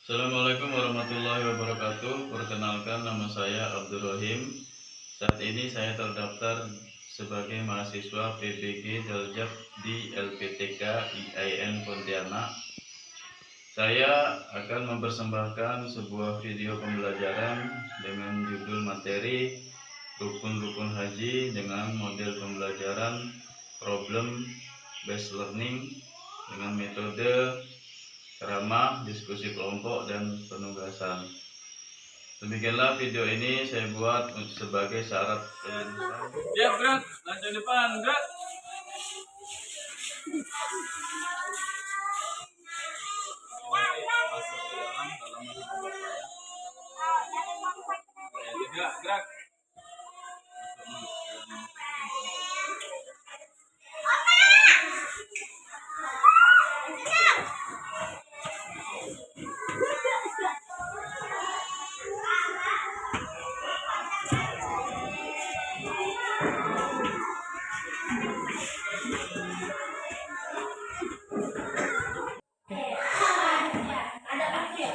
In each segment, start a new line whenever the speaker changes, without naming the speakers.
Assalamualaikum warahmatullahi wabarakatuh. Perkenalkan, nama saya Abdul Rahim. Saat ini saya terdaftar sebagai mahasiswa PBG Daljab di LPTK IAIN Pontianak. Saya akan mempersembahkan sebuah video pembelajaran dengan judul materi rukun-rukun haji dengan model pembelajaran problem based learning dengan metode ceramah, diskusi kelompok, dan penugasan. Demikianlah video ini saya buat sebagai syarat kelulusan. Ya, gerak, lanjut depan, gerak. Masuk ke dalam halaman ya. Gerak.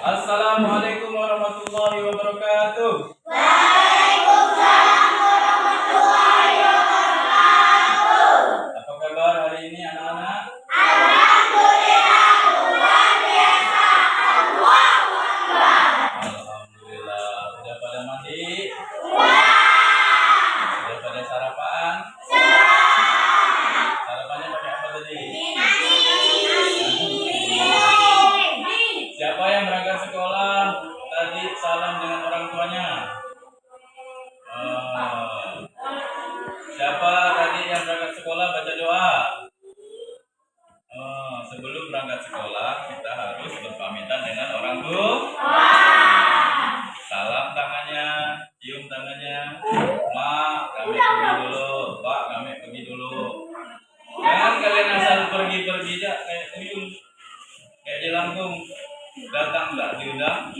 Assalamualaikum warahmatullahi wabarakatuh.
Waalaikumsalam warahmatullahi wabarakatuh.
Apa kabar hari ini anak-anak?
Alhamdulillah, luar biasa. Allahu Akbar.
Alhamdulillah. Sudah pada mandi?
Sudah.
Sudah pada sarapan?
Sudah.
Sarapannya pakai apa tadi?
Nasi.
Siapa yang berangkat sekolah tadi salam dengan orang tuanya? Siapa tadi yang berangkat sekolah baca doa? Sebelum berangkat sekolah kita harus berpamitan dengan orang tua. Salam tangannya, cium tangannya. Ma, kami pergi dulu. Pak, kami pergi dulu. Jangan kalian asal pergi-pergi aja kayak tuyul, kayak jelangkung. Datang nggak diundang?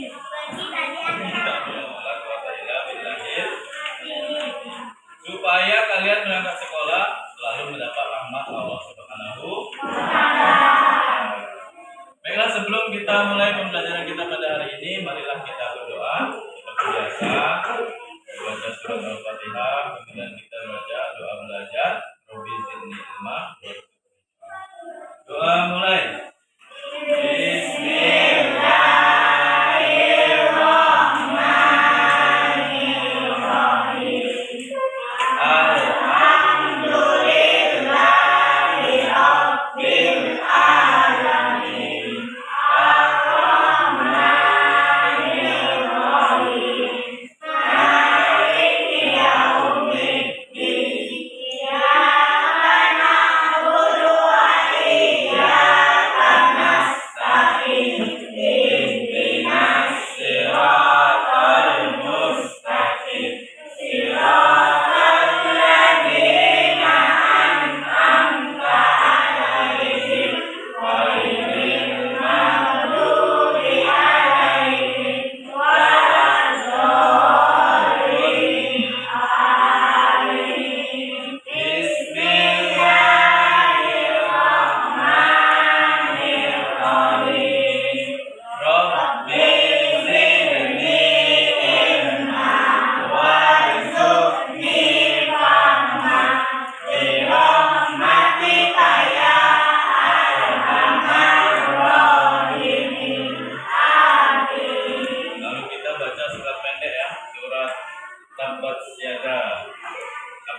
Supaya kalian berangkat sekolah selalu mendapat rahmat Allah Subhanahu wa Ta'ala. Baiklah, sebelum kita mulai pembelajaran kita pada hari ini, marilah kita berdoa seperti biasa. Baca surat Al-Fatihah, kemudian kita baca doa belajar. Robbi zidni ilma. Doa mulai.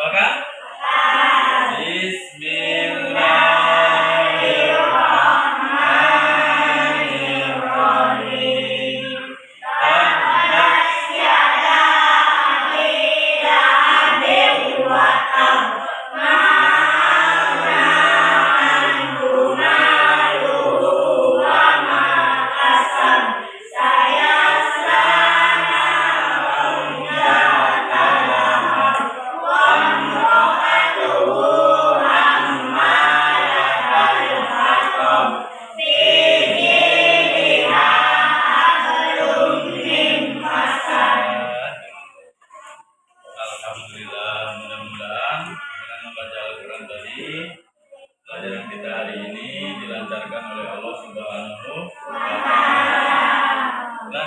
Apakah? Bismillahirrahmanirrahim.
Saya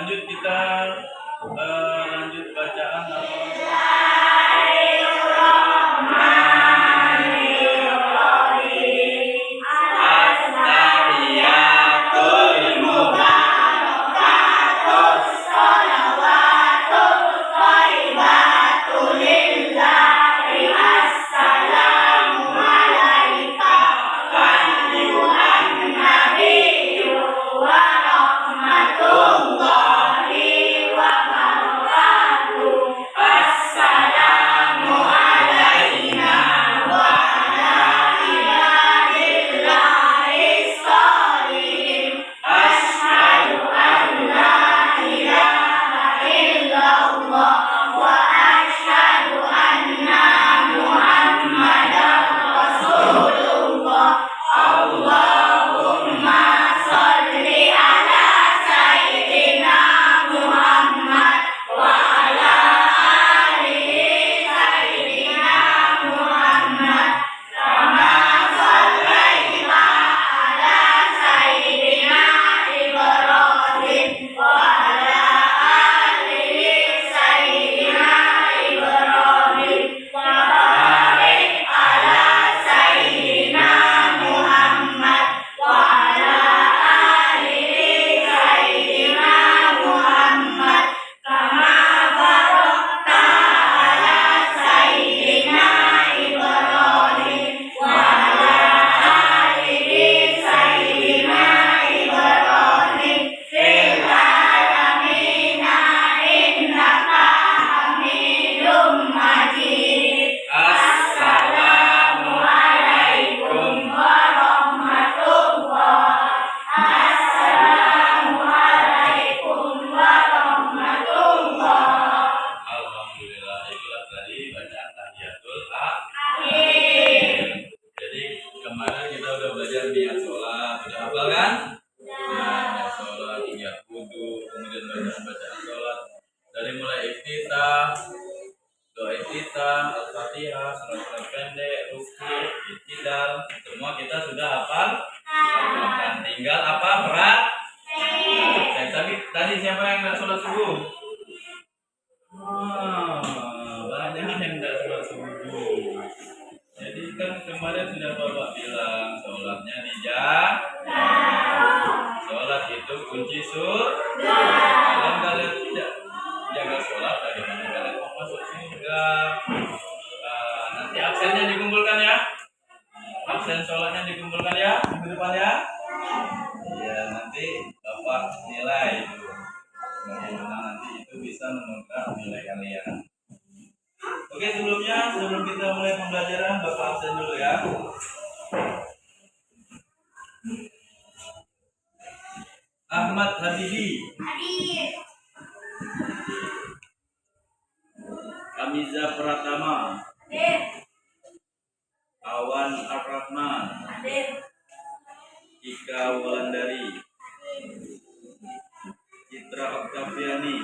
lanjut kita lanjut bacaan apa? Al-Fatihah, surat-surat pendek, ruku, i'tidal, semua kita sudah hafal. Dan tinggal apa? Berat. Tadi siapa yang nggak sholat subuh? Banyak yang nggak sholat subuh. Jadi kan kemarin sudah Bapak bilang sholatnya di jam. Sholat itu kunci surga. Kalau kalian tidak jaga sholat, bagaimana kalian mau masuk surga? Nanti absennya dikumpulkan ya. Absen sholatnya dikumpulkan ya minggu depan ya. Iya, nanti Bapak nilai itu. Bagaimana nanti itu bisa menunjukkan nilai kalian. Oke, sebelum kita mulai pembelajaran, Bapak absen dulu ya. Ahmad Habibi. Kamiza Pratama. Awan Ar-Rahman. Ika Wulandari. Citra Oktaviani.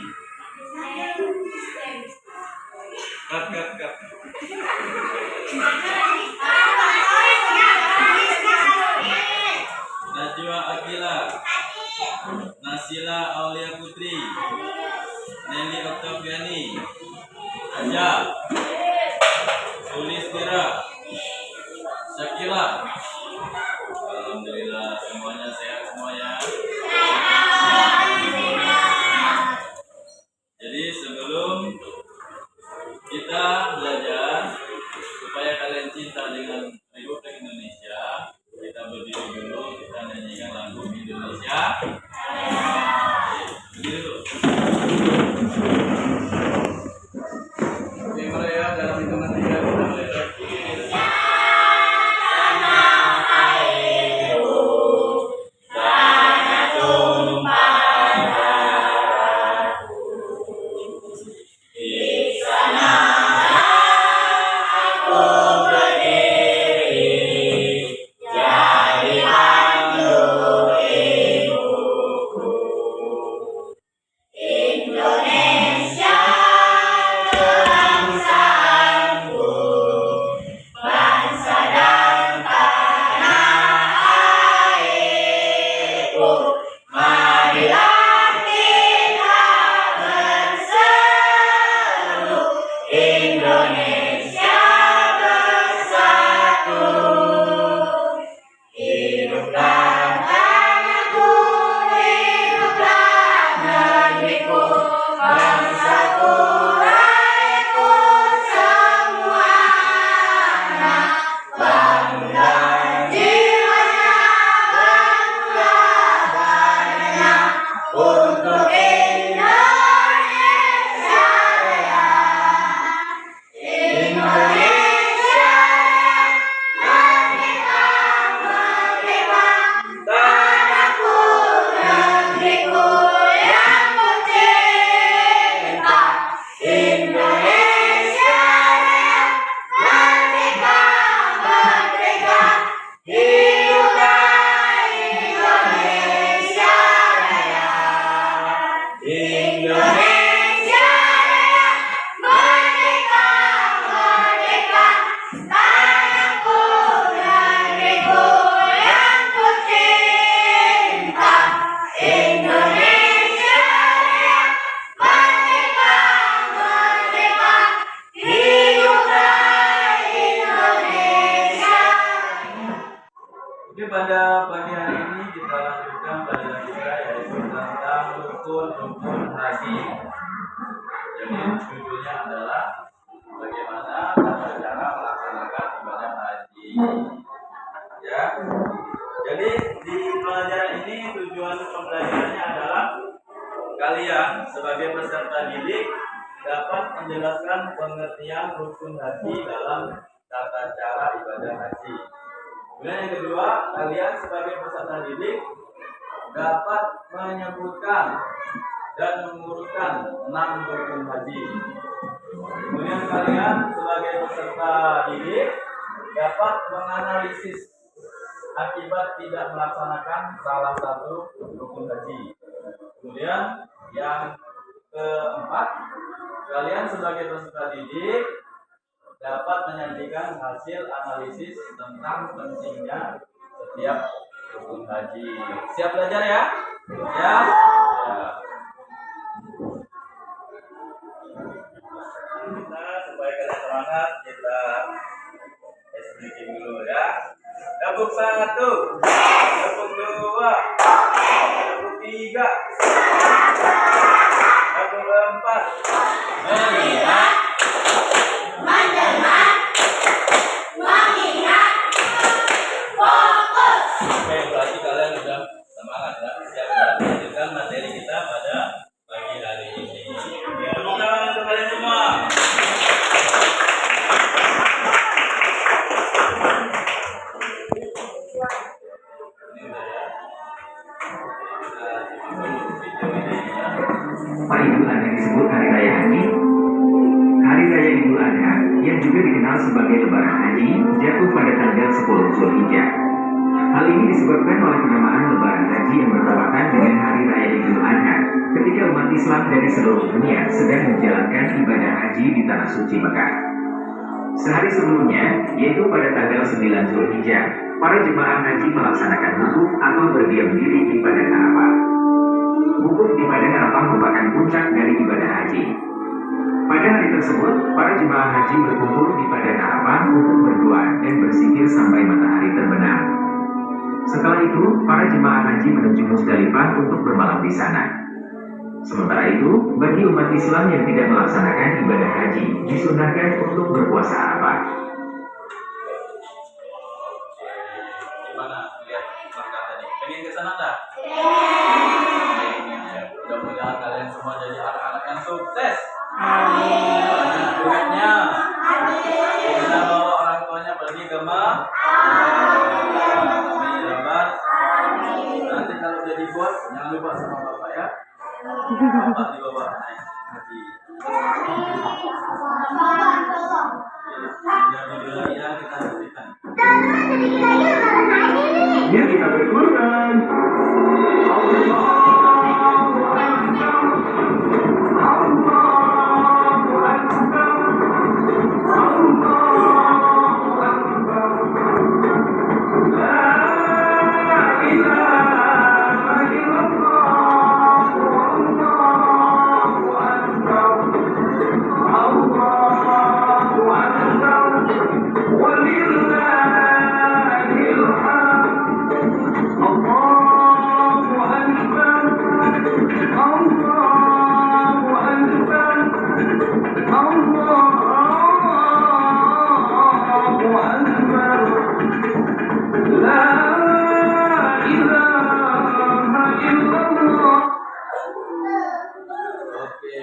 Kak. Najwa Akila. Nasila Aulia Putri. Nelly Oktaviani. Aja. Sulistira. Syakila. Alhamdulillah semuanya sehat semuanya. Jadi sebelum kita belajar supaya kalian cinta dengan Republik Indonesia, kita berdiri dulu, kita nyanyikan lagu Indonesia. Berdiri dulu. Oke, mulai ya, dalam hitungan 3 kita mulai.
Indonesia Raya, merdeka, merdeka, tanahku negeriku yang ku cinta. Indonesia Raya, merdeka, merdeka, hiduplah Indonesia.
Oke, pada pagi hari ini kita lanjutkan pelajaran kita yaitu tentang rukun haji. Jadi judulnya adalah bagaimana tata cara melaksanakan ibadah haji. Ya. Jadi di pelajaran ini tujuan pembelajarannya adalah kalian sebagai peserta didik dapat menjelaskan pengertian rukun haji dalam tata cara ibadah haji. Kemudian yang kedua, kalian sebagai peserta didik dapat menyebutkan dan mengurutkan 6 rukun haji. Kemudian kalian sebagai peserta didik dapat menganalisis akibat tidak melaksanakan salah satu rukun haji. Kemudian yang keempat, kalian sebagai peserta didik dapat menyampaikan hasil analisis tentang pentingnya setiap rukun haji. Siap belajar ya? Ya. Kita supaya kalian semangat, kita explain dulu ya. Gabung 1, gabung 2, gabung 3, gabung 4. Melihat,
mendengar, mengingat, fokus.
oke, berarti kalian sudah semangat ya. Siap melanjutkan materi kita pada pagi hari ini. Tepuk tangan untuk kalian semua. Ini udah ya. Kita simak dulu video ini ya.
Apa itu ada disebut Hari Raya Haji? Hari Raya Idul Adha, yang juga dikenal sebagai Lebaran Haji, jatuh pada tanggal 10 Zulhijjah. Hal ini disebabkan oleh penamaan Lebaran Haji yang bertepatan dengan Hari Raya Idul Adha, ketika umat Islam dari seluruh dunia sedang menjalankan ibadah haji di Tanah Suci Mekah. Sehari sebelumnya, yaitu pada tanggal 9 Zulhijjah, para jemaah haji melaksanakan wukuf atau berdiam diri di Padang Arafah. Wukuf di Padang Arafah merupakan puncak dari ibadah haji. Pada hari tersebut, para jemaah haji berkumpul di Padang Arafah untuk berdoa dan berzikir sampai matahari terbenam. Setelah itu, para jemaah haji menuju Musdalifah untuk bermalam di sana. Sementara itu, bagi umat Islam yang tidak melaksanakan ibadah haji, disunahkan untuk berpuasa Arafah.
Gimana lihat langkah tadi? Pengen ke sana enggak? Mudah-mudahan kalian semua jadi anak-anak yang sukses. Banyak duitnya. Bisa bawa orang tuanya pergi ke Nanti kalau jadi bos, jangan lupa sama bapak ya. Bapak dibawa naik haji. Ya videonya kita hentikan.
Yuk kita berkurban.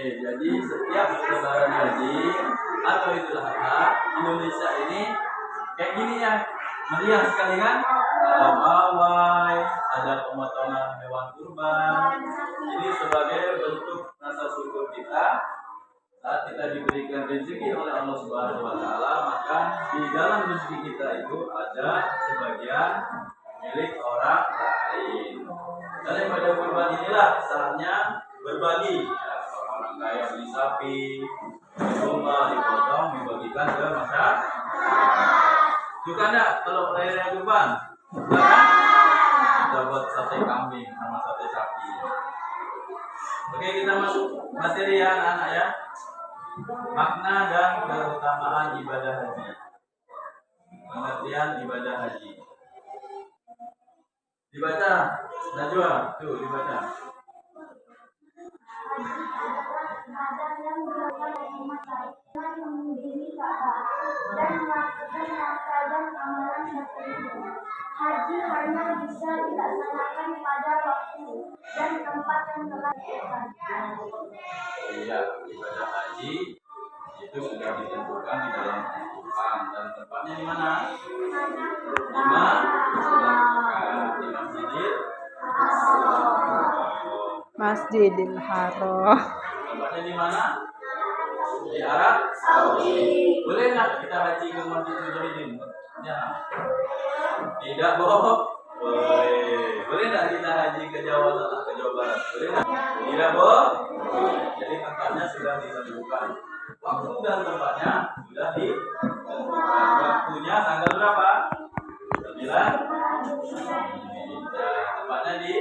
Jadi setiap Lebaran Haji atau Idul Adha Indonesia ini kayak gini ya, meriah sekali kan? Ada pawai, ada pemotongan hewan kurban. Ini sebagai bentuk rasa syukur kita saat kita diberikan rezeki oleh Allah Subhanahu Wa Taala, maka di dalam rezeki kita itu ada sebagian milik orang lain. Daripada kurban inilah saatnya berbagi. Ya, orang kaya beli sapi, domba, dipotong, dibagikan ke masyarakat. Suka enggak kalau raya raya kurban? Suka kan? Kita buat sate kambing sama sate sapi. Oke, kita masuk materi ya anak-anak ya. Makna dan keutamaan ibadah haji. Pengertian ibadah haji. Dibaca, Najwa, tuh dibaca.
Ada yang berada di masyarakat mengunjungi Ka'bah dan melakukan rangkaian amalan tertentu. Haji hanya bisa dilaksanakan pada waktu dan tempat yang telah ditentukan.
Iya, ibadah haji itu sudah ditentukan di dalam Al-Quran dan tempatnya di mana? Di
Masjidil Haram.
Tempatnya di mana? Di Arab Saudi. Boleh nggak kita haji ke Masjid Mujahidin? Ya. Tidak, bohong. Boleh. Boleh nggak kita haji ke Jawa Tengah, ke Jawa Barat? Boleh nggak? Tidak, bohong. Jadi tempatnya sudah ditentukan. Waktu dan tempatnya sudah ditentukan. Waktunya tanggal berapa? 9. Tempatnya di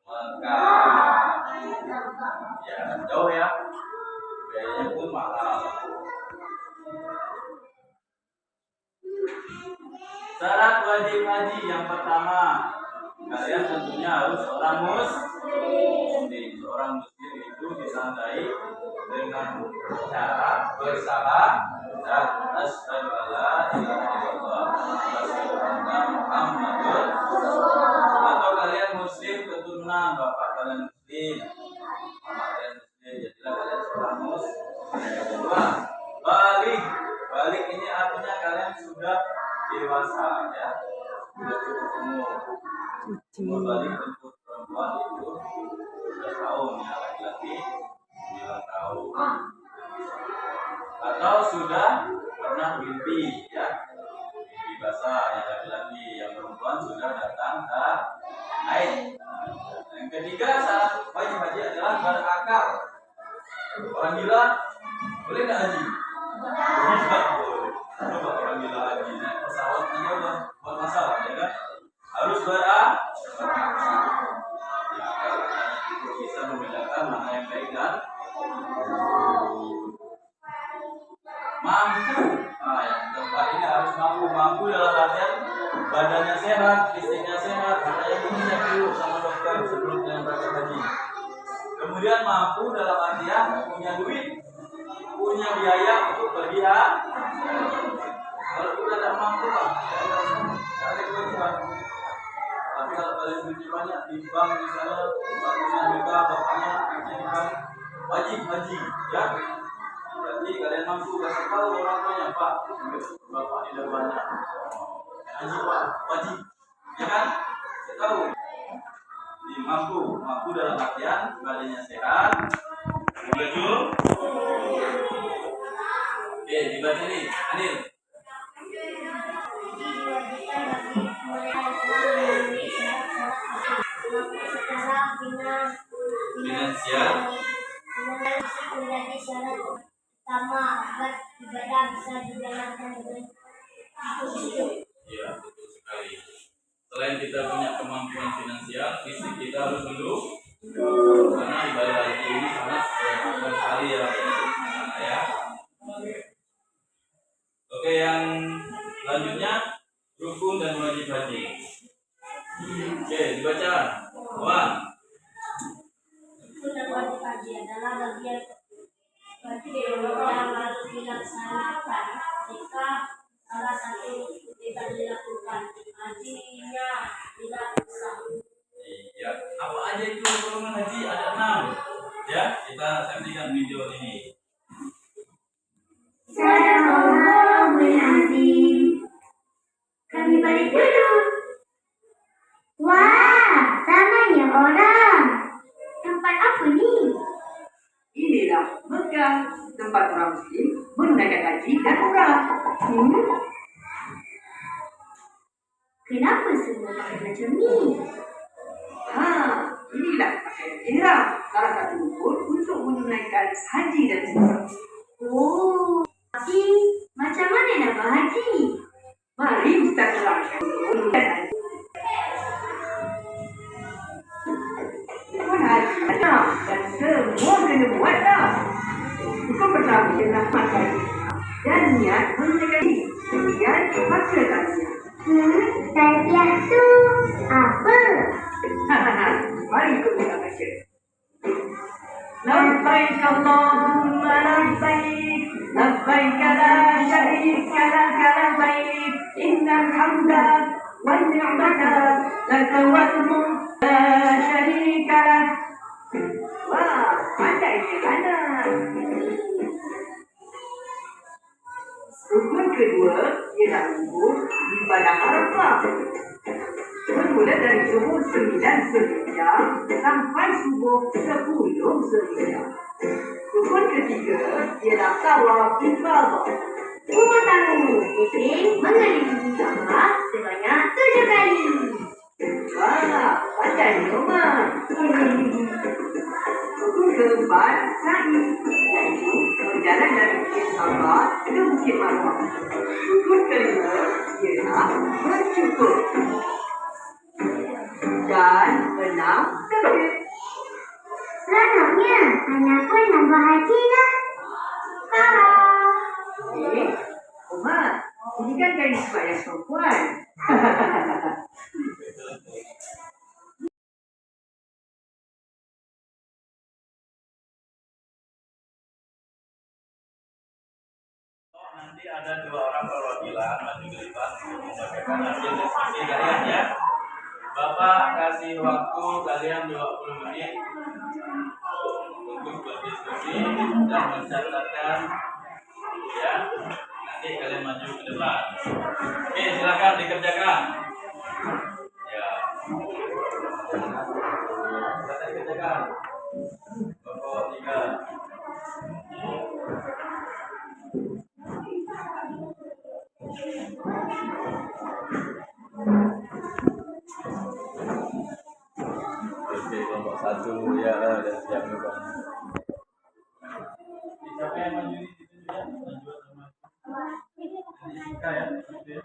Mekah. Ya, jauh ya. Biayanya pun mahal. Syarat wajib haji yang pertama, kalian tentunya harus seorang muslim. Seorang muslim itu ditandai dengan cara bersalah dan asyhadu alla ilaha illallah wa asyhadu anna Muhammadar Rasulullah. Atau kalian muslim keturunan bapak kalian muslim, mama kalian muslim, jadilah kalian seorang muslim. Yang kedua, balik ini artinya kalian sudah dewasa ya, sudah cukup umur. Umur balik untuk perempuan itu 12 tahun ya, laki-laki 9 tahun. Atau sudah pernah mimpi ya, mimpi basah yang laki-laki, yang perempuan sudah datang haid. Yang ketiga, syarat wajib haji adalah berakal. Orang gila boleh nggak haji? Tidak boleh. Coba orang gila haji naik pesawat aja udah buat masalah ya kan? Harus berakal. Ya, kalau bisa membedakan mana yang baik dan mampu. Nah, yang keempat ini harus mampu dalam artian badannya sehat, fisiknya sehat, makanya dicek dulu sama dokter sebelum kalian berangkat haji. Kemudian mampu dalam artian punya duit, punya biaya untuk pergi haji. Kalau kita tidak mampu Pak, ada kewajiban. Tapi kalau kalian duitnya banyak di bank di sana, bapaknya juga bapaknya di bank, wajib haji, ya. Berarti kalian mampu, kasih tahu orang tuanya Pak, bapak tidak banyak, haji Pak, wajib, ya kan? Saya tahu. Jadi mampu dalam artian badannya sehat, baju. Oke, dibaca nih, Anil. Finansial
menjadi syarat utama agar ibadah bisa dijalankan dengan hidup.
Ya, betul sekali. Selain kita punya kemampuan finansial, fisik kita harus mendukung. Karena ibadah haji ini sangat berat sekali ya. Oke, yang selanjutnya rukun dan wajib haji. Oke, dibaca. Wan.
Rukun dan wajib haji adalah bagian yang harus dilaksanakan jika salah satu tidak dilakukan, hajinya tidak sah.
Iya, apa aja itu golongan haji? Ada 6. Ya, kita saksikan video ini.
Sadaqallahul azim. Kami balik dulu. Wah, ramainya orang. Tempat apa nih?
Inilah Mekah, tempat orang Muslim menunaikan haji dan umrah.
Kenapa semua pakai macam ni?
inilah pakaian ihram, salah satu rukun untuk menunaikan haji dan umrah.
Oh, tapi macam mana nak berhaji?
Mari Ustaz terangkan rukun haji. Rukun haji dan semua kena buat dah. Rukun pertama ialah pakai dan niat menunaikan diri. Kemudian baca tanya.
Talbiyah tu apa?
Mari kita baca. Labbaik Allahumma labbaik, labbaik la syarika laka labbaik, innal hamda wan ni'mata laka wal mulk la syarika lak. Wah, pandai ni anak. Rukun kedua ialah rukun ibadah Arafah. Bermula dari subuh 9 Zulhijjah sampai subuh 10 Zulhijjah. Rukun ketiga ialah tawaf ifadah.
Umat tamu muslim mengelilingi Ka'bah sebanyak 7 kali.
Wah, pandai ni Umar. Rukun keempat, sa'i, iaitu berjalan dari Bukit Safa ke Bukit Marwah. Rukun kelima ialah bercukur dan benam takbir.
Selanjutnya, anak pun nak berhaji lah. Farah.
Umar, ini kan kain sembahyang perempuan.
Nanti ada 2 orang perwakilan maju ke depan untuk membacakan hasil diskusi kalian ya. Bapak kasih waktu kalian 20 menit untuk berdiskusi dan mencatatkan ya. Nanti kalian maju ke depan. Oke, silakan dikerjakan. Ya. Silakan dikerjakan. Pokok 3. Oke, kelompok 1 ya, dan siap juga. Siapa yang maju di situ juga? Maju sama. Ini Ika ya. Oke.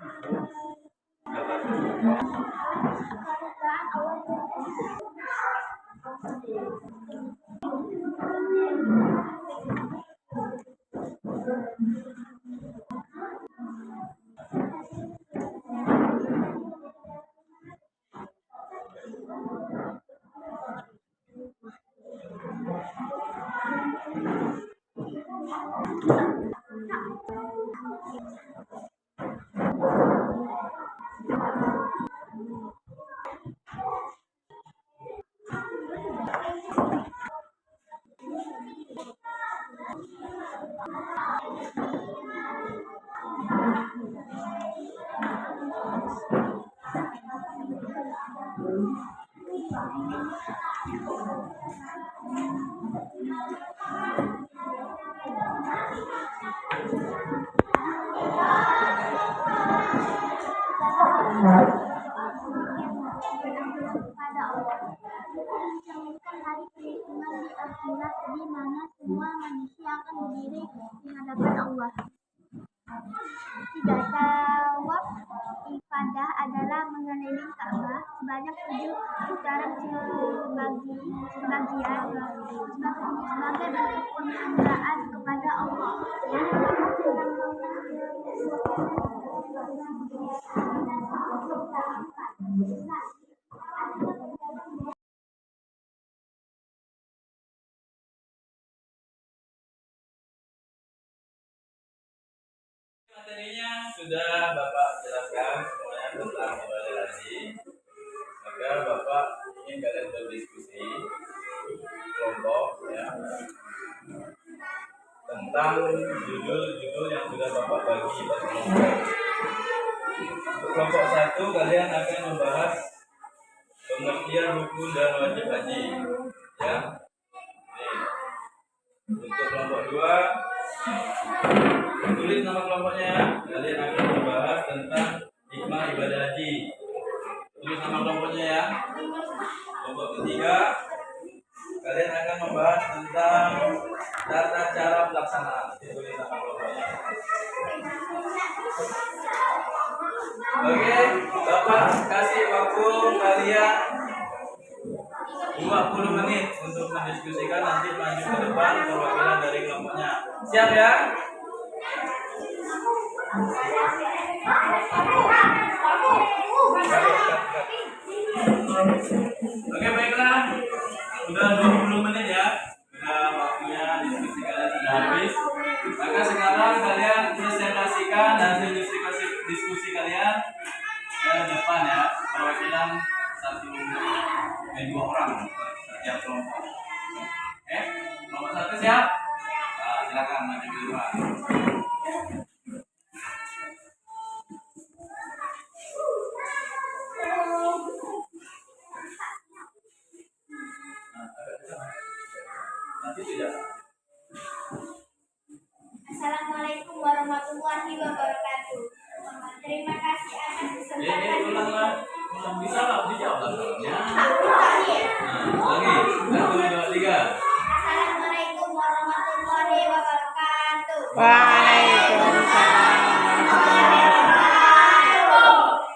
Kepada Allah. Mencerminkan hari perhitungan di akhirat di mana semua manusia akan berdiri di hadapan Allah. 3. Tawaf ifadah adalah mengelilingi Ka'bah sebanyak 7 putaran sebagai bentuk penghambaan kepada Allah.
Materinya sudah Bapak jelaskan semuanya tentang ibadah haji. Maka Bapak ingin kalian berdiskusi kelompok ya tentang judul-judul yang sudah Bapak bagi per kelompok. Untuk kelompok 1 kalian akan membahas pengertian rukun dan wajib haji ya. Nih. Untuk kelompok 2 tulis nama kelompoknya. Kalian akan membahas tentang hikmah ibadah haji. Tulis nama kelompoknya ya. Kelompok ketiga tentang tata cara pelaksanaan. Ditulis sama kelompoknya. Oke, Bapak kasih waktu kalian 20 menit untuk mendiskusikan, nanti maju ke depan perwakilan dari kelompoknya. Siap ya? Oke, baiklah. Udah 20 menit ya. Udah waktunya diskusi kalian sudah habis. Maka sekarang kalian presentasikan hasil diskusi kalian ke depan ya. Perwakilan dua orang setiap kelompok. Oke, kelompok satu siap? Nah, silakan maju ke depan. Nanti tidak.
Assalamualaikum warahmatullahi wabarakatuh. Terima kasih atas kesempatan.
Ulang bisa lah dijawab soalnya.
Lagi.
Lagi. 1, 2, 3.
Assalamualaikum warahmatullahi wabarakatuh.
Waalaikumsalam.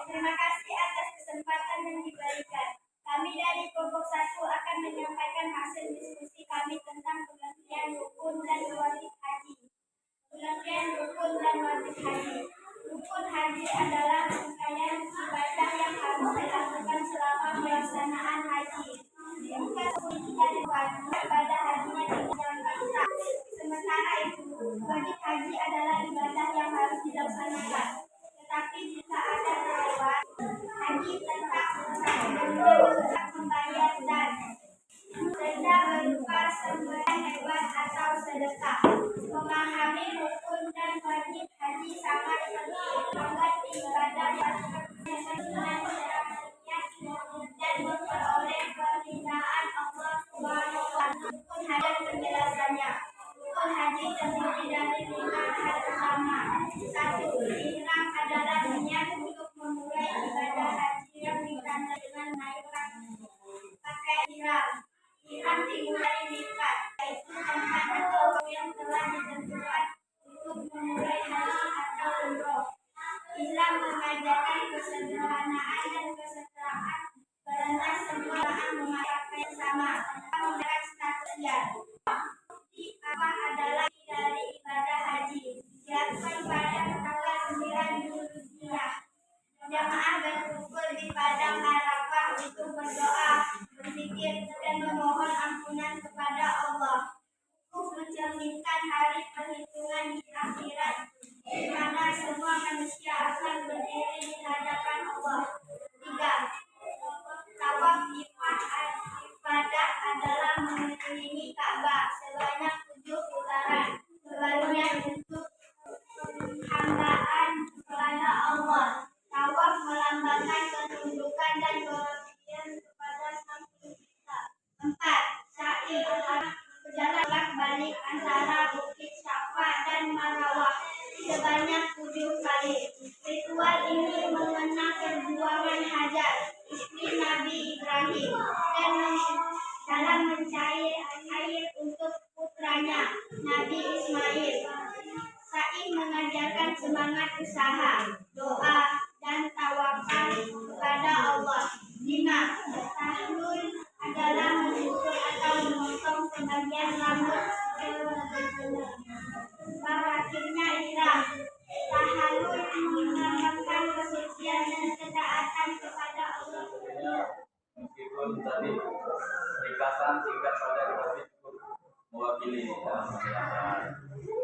Terima kasih atas kesempatan yang diberikan. Kami dari kelompok 1 akan menyampaikan hasil diskusi kami tentang pengertian rukun dan wajib haji. Pengertian rukun dan wajib haji. Rukun haji adalah rangkaian ibadah yang harus dilakukan selama pelaksanaan haji. Jika dari wajib ibadah hajinya dijalankan sah. Sementara itu, wajib haji adalah ibadah yang harus dilaksanakan. Tetapi jika ada kelewat, haji tetap sah dan tidak membayar dan denda berupa sembelihan hewan atau sedekah. Memahami rukun dan wajib haji sangat penting agar ibadah yang dengan cara dan memperoleh keridhaan Allah Subhanahu wa Ta'ala. Rukun haji dan penjelasannya. Rukun haji terdiri dari 5 hal utama. 1. Ihram adalah niat untuk memulai ibadah haji yang ditandai dengan naikkan pakaian ihram. Ihram dimulai miqat, yaitu tempat atau yang telah ditentukan untuk memulai haji atau umroh. Islam mengajarkan kesederhanaan dan kesetaraan karena semua orang memakai sama tanpa menggunakan statusnya. Apa adalah dari ibadah haji? Dilakukan pada tanggal 9 Zulhijjah. Jamaah berkumpul di padang Arafah untuk berdoa, berzikir, dan memohon ampunan kepada Allah. Mencerminkan hari perhitungan di akhirat, di mana semua manusia akan berdiri di hadapan Allah. 3. Tawaf ibadah adalah mengelilingi Ka'bah sebanyak 7 putaran. Sebaliknya untuk hambaan kepada Allah. Tawaf melambangkan ketundukan dan pengabdian kepada Sang Pencipta. 4. Sa'i berjalan balik antara Bukit Syafa dan Marwah sebanyak 7 kali. Ritual ini mengenang perjuangan Hajar, istri Nabi Ibrahim, dan dalam mencair air untuk putranya Nabi Ismail. Sa'i mengajarkan semangat usaha, doa, dan tawakal kepada Allah. 5. Tahlul adalah mencukur atau memotong sebagian rambut berakhirnya ihram. Tahallul melambangkan kesucian dan ketaatan kepada Allah.
Meskipun tadi ringkasan singkat pada tetapi cukup mewakili ya.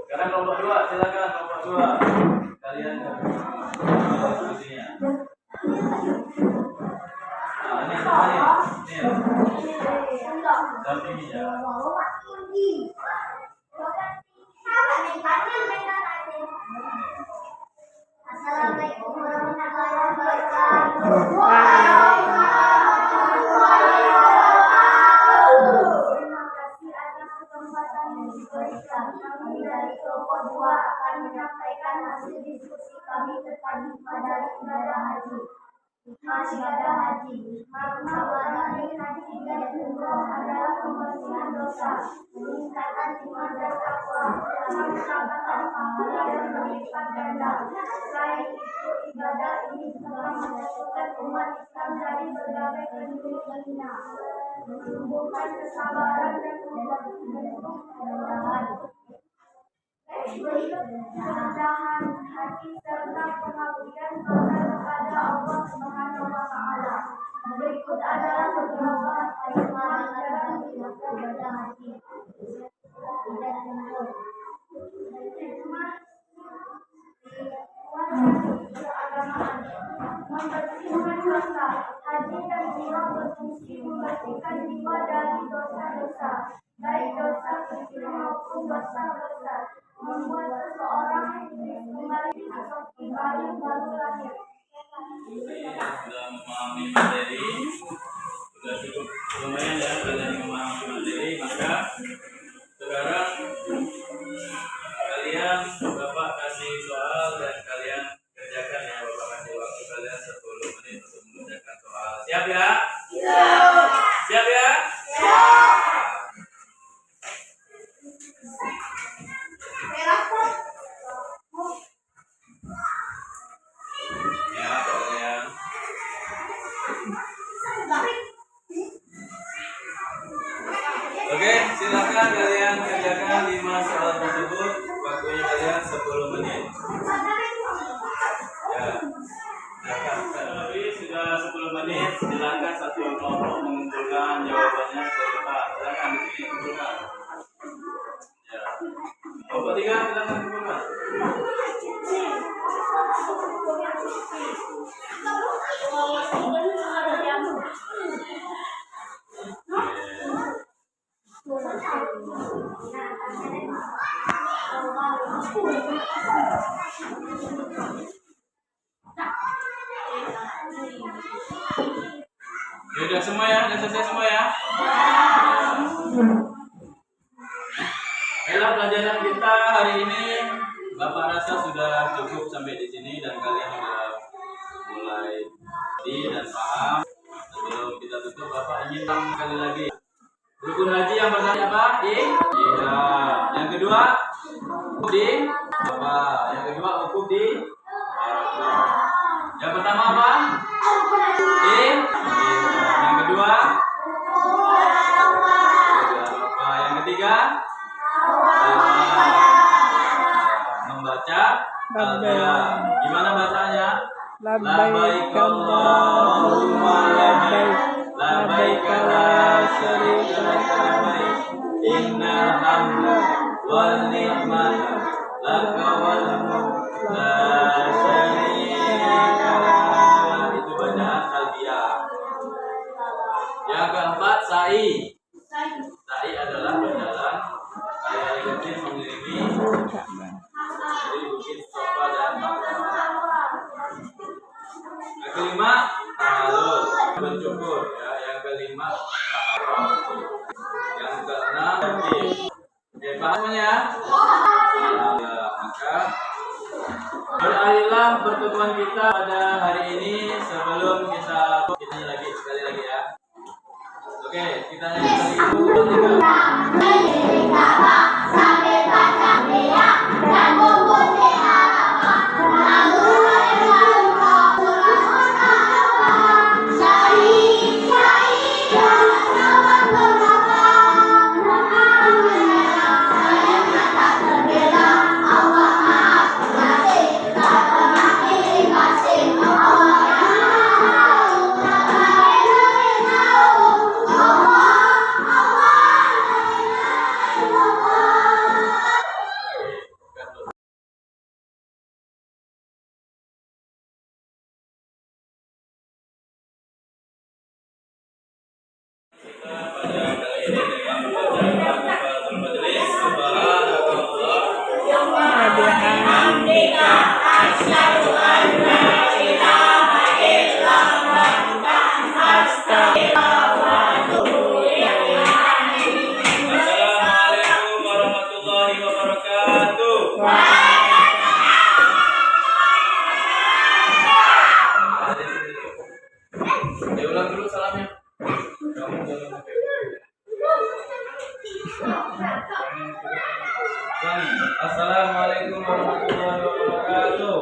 Sekarang kelompok 2, silakan kelompok 2. Kalian diskusinya. Nah, ini dampingi ya.
Assalamualaikum warahmatullahi wabarakatuh. Terima kasih atas kesempatan yang diberikan. Kami dari kelompok 2 akan menyampaikan hasil diskusi kami tentang ibadah haji. ibadah haji. Makna dari haji dan umroh adalah pembersihan dosa, meningkatkan iman dan takwa, mendapatkan pahala dan berlipat ganda. Selain itu, ibadah ini telah menjatuhkan umat Islam dari berbagai kesulitan, menumbuhkan kesabaran dan kemudahan, kerendahan hati serta pengabdian kepada Allah Subhanahu wa Ta'ala. Berikut adalah beberapa hikmah dalam ibadah haji. Hikmah keagamaan, membersihkan dosa. Haji dan umrah berfungsi membersihkan jiwa dari dosa-dosa, baik dosa kecil maupun dosa besar, membuat seseorang kembali seperti bayi baru lahir.
Sudah memahami materi, sudah cukup lumayan ya kalian memahami materi. Maka sekarang kalian Bapak kasih soal dan kalian kerjakan ya. Bapak kasih waktu kalian 10 menit untuk mengerjakan soal. Siap ya? Siap ya? Ya, kalian. Oke, silakan kalian kerjakan 5 soal tersebut. Waktunya kalian 10 menit. Ya. Lebih sudah 10 menit. Silakan satu kelompok mengumpulkan jawabannya ke depan. Silakan di sini kumpulkan. Ya. Kelompok 3 silakan kumpulkan. Ya udah semua ya, udah selesai semua ya. Baiklah, pelajaran kita hari ini Bapak rasa sudah cukup sampai di sini dan kalian sudah mulai ngerti dan paham. Sebelum kita tutup, Bapak ingin tambah sekali lagi. Rukun haji yang pertama apa? Iya. Yang kedua, ukuf di apa? Yang kedua, ukuf di Arafah. Yang pertama apa? Yang kedua, yang ketiga, membaca talbiyah. Gimana bacanya? Labbaik Allahumma labbaik, labbaik la syarika lak labbaik, innal hamda wal ni'mata laka wal mulk la syarika lak. Itu bacaan talbiyah. Yang keempat, sa'i. Sa'i adalah berjalan kaki kecil mengelilingi dari bukit Safa dan Marwah. Yang kelima, tahallul, mencukur ya. Yang kelima, tahallul. Yang keenam, takbir. Oke, paham ya? Ya, maka berakhirlah pertemuan kita pada hari ini. Sebelum kita lagi sekali lagi ya. Oke, kita nyanyi sampai pada dia dan kumpul di Arafah. kami. Assalamualaikum warahmatullahi wabarakatuh.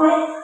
Thank you.